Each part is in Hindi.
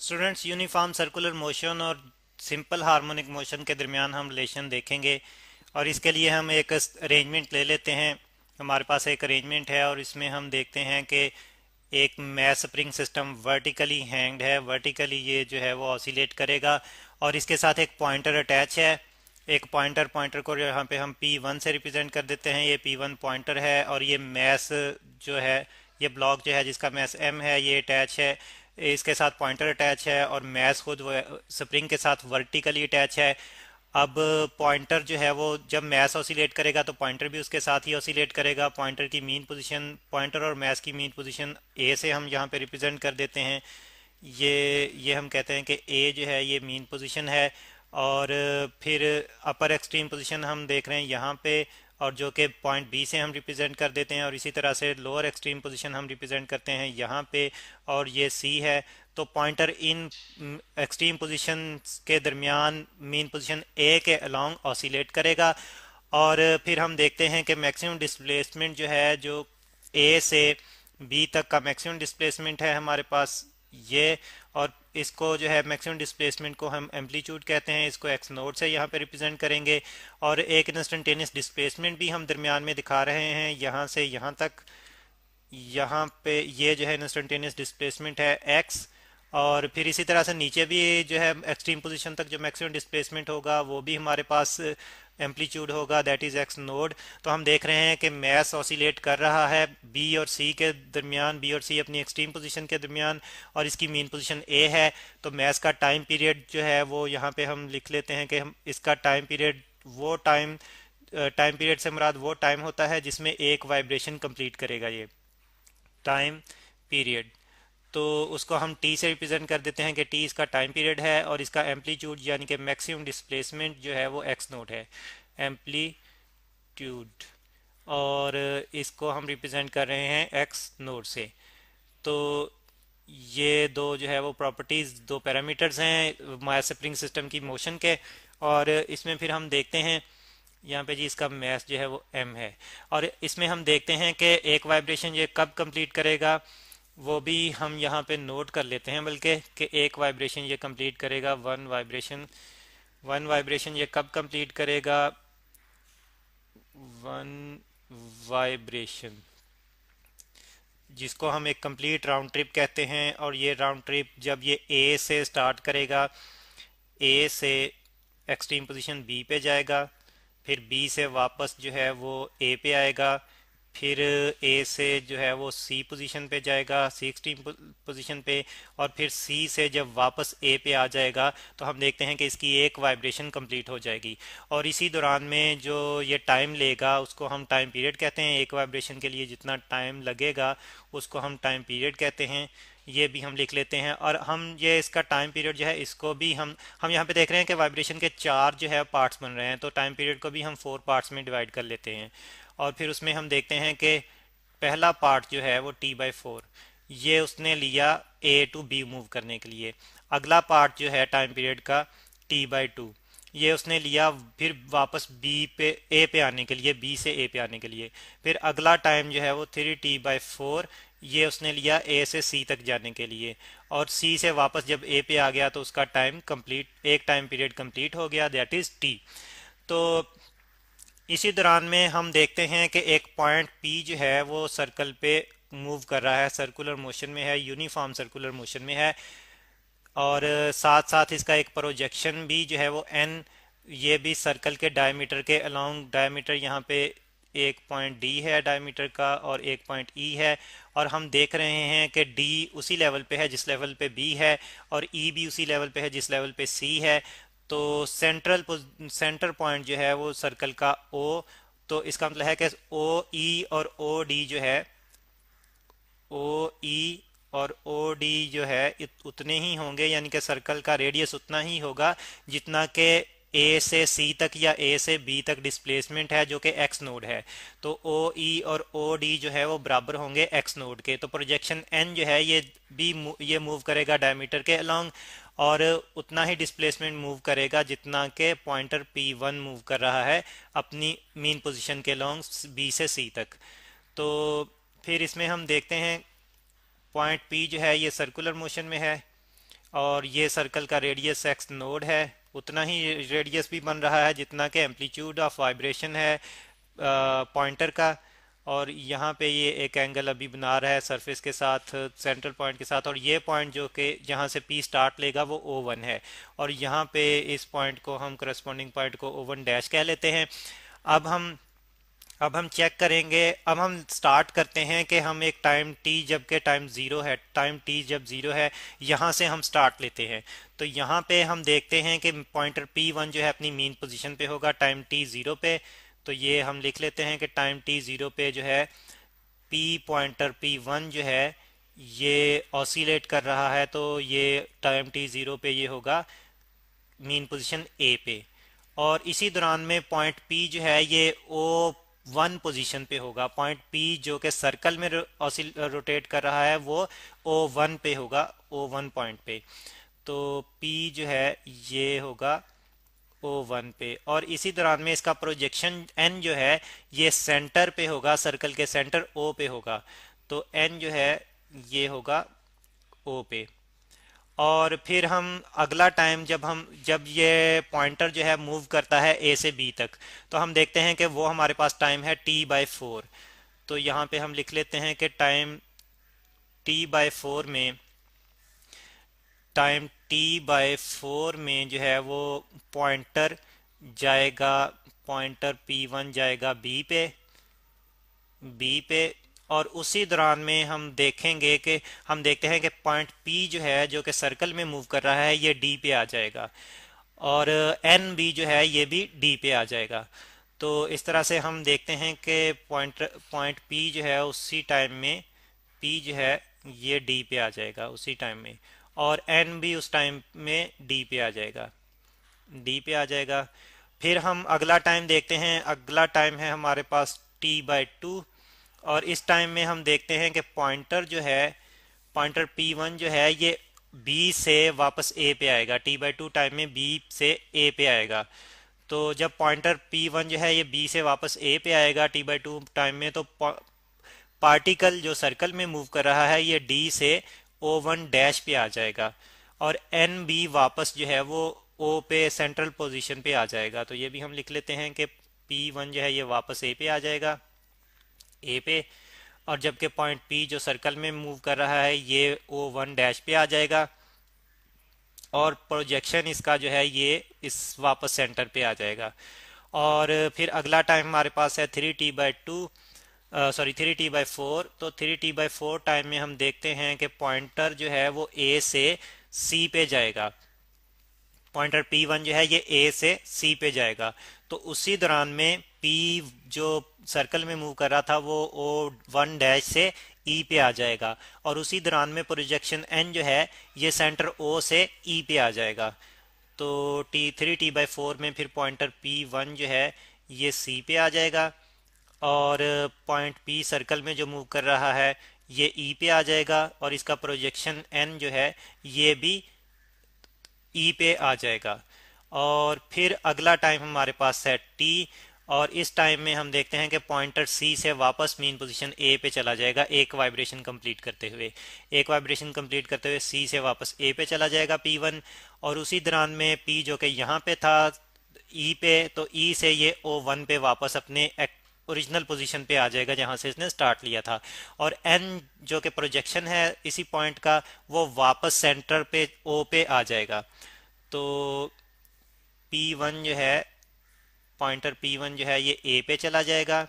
स्टूडेंट्स, यूनिफॉर्म सर्कुलर मोशन और सिंपल हार्मोनिक मोशन के दरमियान हम रिलेशन देखेंगे। और इसके लिए हम एक अरेंजमेंट ले लेते हैं। हमारे पास एक अरेंजमेंट है और इसमें हम देखते हैं कि एक mass spring system vertically hanged है। वर्टिकली ये जो है वो ऑसिलेट करेगा और इसके साथ एक पॉइंटर अटैच है। एक पॉइंटर पॉइंटर को यहाँ पे हम P1 से रिप्रेजेंट कर देते हैं। ये P1 पॉइंटर है और ये मैस जो है, ये ब्लॉक जो है जिसका मैस M है, ये अटैच है। इसके साथ पॉइंटर अटैच है और मैस खुद स्प्रिंग के साथ वर्टिकली अटैच है। अब पॉइंटर जो है वो जब मैस ऑसिलेट करेगा तो पॉइंटर भी उसके साथ ही ऑसिलेट करेगा। पॉइंटर की मीन पोजीशन, पॉइंटर और मैस की मीन पोजीशन ए से हम यहाँ पे रिप्रेजेंट कर देते हैं। ये हम कहते हैं कि ए जो है ये मीन पोजीशन है। और फिर अपर एक्सट्रीम पोजीशन हम देख रहे हैं यहाँ पे, और जो कि पॉइंट बी से हम रिप्रेजेंट कर देते हैं। और इसी तरह से लोअर एक्सट्रीम पोजीशन हम रिप्रेजेंट करते हैं यहाँ पे, और ये सी है। तो पॉइंटर इन एक्सट्रीम पोजीशन के दरमियान मीन पोजीशन ए के अलोंग ऑसिलेट करेगा। और फिर हम देखते हैं कि मैक्सिमम डिस्प्लेसमेंट जो है, जो ए से बी तक का मैक्सिमम डिस्प्लेसमेंट है हमारे पास ये। और इसको जो है मैक्सिमम डिस्प्लेसमेंट को हम एम्पलीट्यूड कहते हैं। इसको एक्स नोड से यहाँ पे रिप्रेजेंट करेंगे। और एक इंस्टेंटेनियस डिस्प्लेसमेंट भी हम दरमियान में दिखा रहे हैं, यहाँ से यहाँ तक। यहाँ पे ये जो है इंस्टेंटेनियस डिस्प्लेसमेंट है एक्स। और फिर इसी तरह से नीचे भी जो है एक्सट्रीम पोजीशन तक जो मैक्सिमम डिस्प्लेसमेंट होगा वो भी हमारे पास एम्पलीट्यूड होगा, दैट इज एक्स नोड। तो हम देख रहे हैं कि मैस ऑसिलेट कर रहा है बी और सी के दरमियान, बी और सी अपनी एक्सट्रीम पोजीशन के दरमियान, और इसकी मीन पोजीशन ए है। तो मैस का टाइम पीरियड जो है वो यहाँ पे हम लिख लेते हैं कि हम इसका टाइम पीरियड, वो टाइम पीरियड से मुराद वो टाइम होता है जिसमें एक वाइब्रेशन कंप्लीट करेगा ये टाइम पीरियड। तो उसको हम टी से रिप्रेजेंट कर देते हैं कि टी इसका टाइम पीरियड है, और इसका एम्पलीट्यूड यानी कि मैक्सिमम डिस्प्लेसमेंट जो है वो एक्स नोट है, एम्पलीट्यूड। और इसको हम रिप्रेजेंट कर रहे हैं एक्स नोट से। तो ये दो जो है वो प्रॉपर्टीज़, दो पैरामीटर्स हैं मास स्प्रिंग सिस्टम की मोशन के। और इसमें फिर हम देखते हैं यहाँ पे जी, इसका मैस जो है वो m है। और इसमें हम देखते हैं कि एक वाइब्रेशन ये कब कंप्लीट करेगा, वो भी हम यहाँ पे नोट कर लेते हैं। बल्कि कि एक वाइब्रेशन ये कंप्लीट करेगा, वन वाइब्रेशन ये कब कंप्लीट करेगा, वन वाइब्रेशन, जिसको हम एक कंप्लीट राउंड ट्रिप कहते हैं। और ये राउंड ट्रिप जब ये ए से स्टार्ट करेगा, ए से एक्सट्रीम पोजीशन बी पे जाएगा, फिर बी से वापस जो है वो ए पे आएगा, फिर ए से जो है वो सी पोजीशन पे जाएगा, सी एक्सट्रीम पोजीशन पे। और फिर सी से जब वापस ए पे आ जाएगा तो हम देखते हैं कि इसकी एक वाइब्रेशन कंप्लीट हो जाएगी। और इसी दौरान में जो ये टाइम लेगा उसको हम टाइम पीरियड कहते हैं। एक वाइब्रेशन के लिए जितना टाइम लगेगा उसको हम टाइम पीरियड कहते हैं। ये भी हम लिख लेते हैं। और हम ये इसका टाइम पीरियड जो है इसको भी हम यहाँ पे देख रहे हैं कि वाइब्रेशन के चार जो है पार्ट्स बन रहे हैं, तो टाइम पीरियड को भी हम 4 पार्ट्स में डिवाइड कर लेते हैं। और फिर उसमें हम देखते हैं कि पहला पार्ट जो है वो T/4, ये उसने लिया ए टू बी मूव करने के लिए। अगला पार्ट जो है टाइम पीरियड का T/2, ये उसने लिया फिर वापस बी पे ए पे आने के लिए, बी से ए पे आने के लिए। फिर अगला टाइम जो है वो 3T/4, ये उसने लिया ए से सी तक जाने के लिए। और सी से वापस जब ए पे आ गया तो उसका टाइम कंप्लीट, एक टाइम पीरियड कंप्लीट हो गया, दैट इज टी। तो इसी दौरान में हम देखते हैं कि एक पॉइंट पी जो है वो सर्कल पे मूव कर रहा है, सर्कुलर मोशन में है, यूनिफॉर्म सर्कुलर मोशन में है। और साथ साथ इसका एक प्रोजेक्शन भी जो है वो एन, ये भी सर्कल के डायमीटर के अलोंग, डायमीटर यहाँ पे एक पॉइंट डी है डायमीटर का और एक पॉइंट ई है। और हम देख रहे हैं कि डी उसी लेवल पे है जिस लेवल पे बी है, और ई भी उसी लेवल पे है जिस लेवल पे सी है। तो सेंटर पॉइंट जो है वो सर्कल का ओ। तो इसका मतलब है कि ओ ई और ओ डी जो है, ओ ई और ओ डी जो है उतने ही होंगे, यानी कि सर्कल का रेडियस उतना ही होगा जितना कि ए से सी तक या ए से बी तक डिस्प्लेसमेंट है, जो कि एक्स नोड है। तो ओ ई और ओ डी जो है वो बराबर होंगे एक्स नोड के। तो प्रोजेक्शन एन जो है ये भी ये मूव करेगा डायमीटर के अलोंग, और उतना ही डिस्प्लेसमेंट मूव करेगा जितना के पॉइंटर P1 मूव कर रहा है अपनी मीन पोजीशन के अलोंग बी से सी तक। तो फिर इसमें हम देखते हैं पॉइंट पी जो है ये सर्कुलर मोशन में है, और ये सर्कल का रेडियस एक्स नोड है, उतना ही रेडियस भी बन रहा है जितना कि एम्पलीट्यूड ऑफ वाइब्रेशन है पॉइंटर का। और यहाँ पे ये एक एंगल अभी बना रहा है सरफेस के साथ, सेंट्रल पॉइंट के साथ, और ये पॉइंट जो कि जहाँ से पी स्टार्ट लेगा वो O1 है, और यहाँ पे इस पॉइंट को हम करस्पॉन्डिंग पॉइंट को O1 डैश कह लेते हैं। अब हम अब हम चेक करेंगे। अब हम स्टार्ट करते हैं कि हम एक टाइम टी, जबकि टाइम ज़ीरो है, टाइम टी जब ज़ीरो है, यहाँ से हम स्टार्ट लेते हैं। तो यहाँ पे हम देखते हैं कि पॉइंटर P1 जो है अपनी मीन पोजीशन पे होगा टाइम टी ज़ीरो पे। तो ये हम लिख लेते हैं कि टाइम टी ज़ीरो पे जो है P पॉइंटर P1 जो है ये ऑसिलेट कर रहा है, तो ये टाइम टी ज़ीरो पे ये होगा मीन पोजीशन ए पे। और इसी दौरान में पॉइंट पी जो है ये O1 पोजीशन पे होगा। पॉइंट पी जो कि सर्कल में रोटेट कर रहा है वो O1 पे होगा, O1 पॉइंट पे। तो पी जो है ये होगा O1 पे, और इसी दौरान में इसका प्रोजेक्शन एन जो है ये सेंटर पे होगा, सर्कल के सेंटर O पे होगा। तो एन जो है ये होगा O पे। और फिर हम अगला टाइम जब ये पॉइंटर जो है मूव करता है ए से बी तक, तो हम देखते हैं कि वो हमारे पास टाइम है T/4। तो यहाँ पे हम लिख लेते हैं कि टाइम T/4 में जो है वो पॉइंटर जाएगा, पॉइंटर P1 जाएगा बी पे। और उसी दौरान में हम देखते हैं कि पॉइंट पी जो है जो कि सर्कल में मूव कर रहा है ये डी पे आ जाएगा, और एन बी जो है ये भी डी पे आ जाएगा। तो इस तरह से हम देखते हैं कि पॉइंट पी जो है उसी टाइम में पी जो है ये डी पे आ जाएगा उसी टाइम में, और एन भी उस टाइम में डी पे आ जाएगा। फिर हम अगला टाइम देखते हैं। अगला टाइम है हमारे पास T/2। और इस टाइम में हम देखते हैं कि पॉइंटर P1 जो है ये B से वापस A पे आएगा। T/2 टाइम में B से A पे आएगा। तो जब पॉइंटर P1 जो है ये B से वापस A पे आएगा T/2 टाइम में, तो पार्टिकल जो सर्कल में मूव कर रहा है ये D से O1 डैश पे आ जाएगा, और NB वापस जो है वो O पे सेंट्रल पोजीशन पे आ जाएगा। तो ये भी हम लिख लेते हैं कि P1 जो है ये वापस A पे आ जाएगा, ए पे। और जबकि पॉइंट पी जो सर्कल में मूव कर रहा है ये O1 डैश पे आ जाएगा, और प्रोजेक्शन इसका जो है ये इस वापस सेंटर पे आ जाएगा। और फिर अगला टाइम हमारे पास है 3T/4। तो 3T/4 टाइम में हम देखते हैं कि पॉइंटर जो है वो ए से सी पे जाएगा। पॉइंटर P1 जो है ये A से C पे जाएगा। तो उसी दौरान में P जो सर्कल में मूव कर रहा था वो O1 डैश से E पे आ जाएगा, और उसी दौरान में प्रोजेक्शन N जो है ये सेंटर O से E पे आ जाएगा। तो T3T/4 में फिर पॉइंटर P1 जो है ये C पे आ जाएगा, और पॉइंट P सर्कल में जो मूव कर रहा है ये E पे आ जाएगा, और इसका प्रोजेक्शन N जो है ये भी ई पे आ जाएगा। और फिर अगला टाइम हमारे पास है टी। और इस टाइम में हम देखते हैं कि पॉइंटर सी से वापस मीन पोजीशन ए पे चला जाएगा, एक वाइब्रेशन कंप्लीट करते हुए सी से वापस ए पे चला जाएगा P1। और उसी दौरान में पी जो कि यहाँ पे था ई पे, तो ई से ये O1 पे वापस अपने ओरिजिनल पोजीशन पे आ जाएगा जहां से इसने स्टार्ट लिया था। और एन जो कि प्रोजेक्शन है इसी पॉइंट का वो वापस सेंटर पे ओ पे आ जाएगा। तो P1 जो है पॉइंटर P1 जो है ये ए पे चला जाएगा।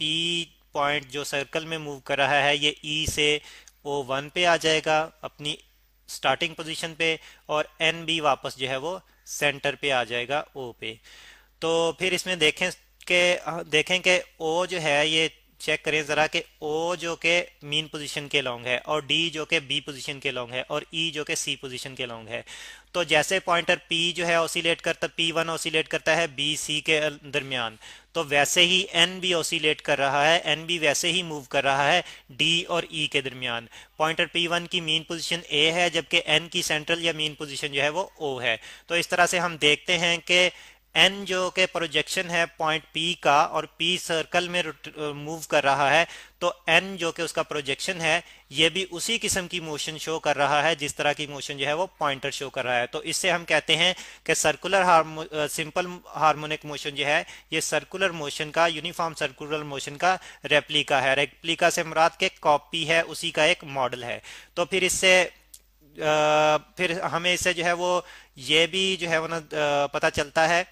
पी पॉइंट जो सर्कल में मूव कर रहा है ये ई से O1 पे आ जाएगा अपनी स्टार्टिंग पोजीशन पे, और एन भी वापस जो है वो सेंटर पे आ जाएगा ओ पे। तो फिर इसमें देखें कि ओ जो है ये चेक करें ज़रा कि ओ जो कि मीन पोजीशन के लॉन्ग है, और डी जो कि बी पोजीशन के लॉन्ग है, और ई जो कि सी पोजीशन के लॉन्ग है। तो जैसे पॉइंटर पी जो है P1 ऑसिलेट करता है बी सी के दरमियान, तो वैसे ही एन भी ऑसिलेट कर रहा है, एन भी वैसे ही मूव कर रहा है डी और ई के दरमियान। पॉइंटर P1 की मीन पोजीशन ए है, जबकि एन की सेंट्रल या मीन पोजीशन जो है वो ओ है। तो इस तरह से हम देखते हैं कि एन जो के प्रोजेक्शन है पॉइंट पी का, और पी सर्कल में मूव कर रहा है, तो एन जो कि उसका प्रोजेक्शन है ये भी उसी किस्म की मोशन शो कर रहा है जिस तरह की मोशन जो है वो पॉइंटर शो कर रहा है। तो इससे हम कहते हैं कि सिंपल हार्मोनिक मोशन जो है ये सर्कुलर मोशन का, यूनिफॉर्म सर्कुलर मोशन का रेप्लिका है। रेप्लिका से मुराद के कॉपी है, उसी का एक मॉडल है। तो फिर इससे फिर हमें इससे जो है वो ये भी जो है वो ना पता चलता है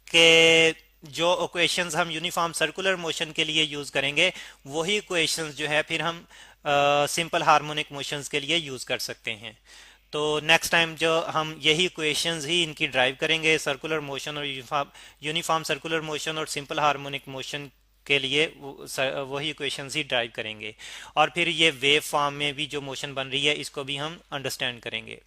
कि जो इक्वेशंस हम यूनिफॉर्म सर्कुलर मोशन के लिए यूज करेंगे वही इक्वेशंस जो है फिर हम सिंपल हार्मोनिक मोशंस के लिए यूज कर सकते हैं। तो नेक्स्ट टाइम जो हम यही इक्वेशंस ही इनकी ड्राइव करेंगे, सर्कुलर मोशन और यूनिफॉर्म सर्कुलर मोशन और सिंपल हार्मोनिक मोशन के लिए वही इक्वेशंस ही ड्राइव करेंगे। और फिर ये वेव फॉर्म में भी जो मोशन बन रही है इसको भी हम अंडरस्टैंड करेंगे।